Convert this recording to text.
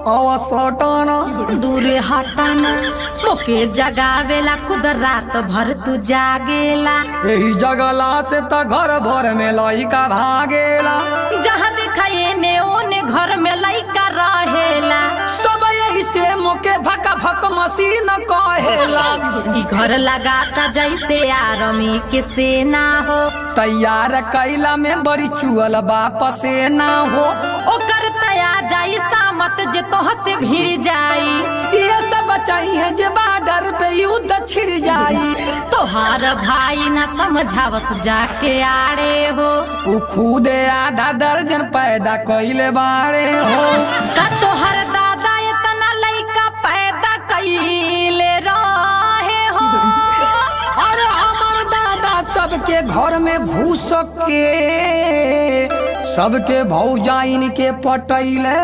अवसटाना दूर हटाना मोके जगावेला खुद रात भर तू जागेला। यही जगला से त घर भर में लइका भागेला। जहाँ दिखाए ने ओने घर में लइका रहेला। सब यही से मोके भका भक मशीन कहेला। ई घर लगाता जैसे आर्मी के सेना हो। तैयार कैला में बड़ी चुअल वापस ना हो। ओकर तया जाई सामत जे तोह से भिड़ जाई। ये सब चाहिए जे बॉर्डर पे युद्ध छिड़ जाई। तोहार भाई न समझावस जाके आड़े हो। उ खुदे आधा दर्जन पैदा कइले बारे हो। का तोहर दादा इतना लइका पैदा कइले रहे हो। अरे हमार दादा सबके घर में घुस के सबके भौजाइन के पटैले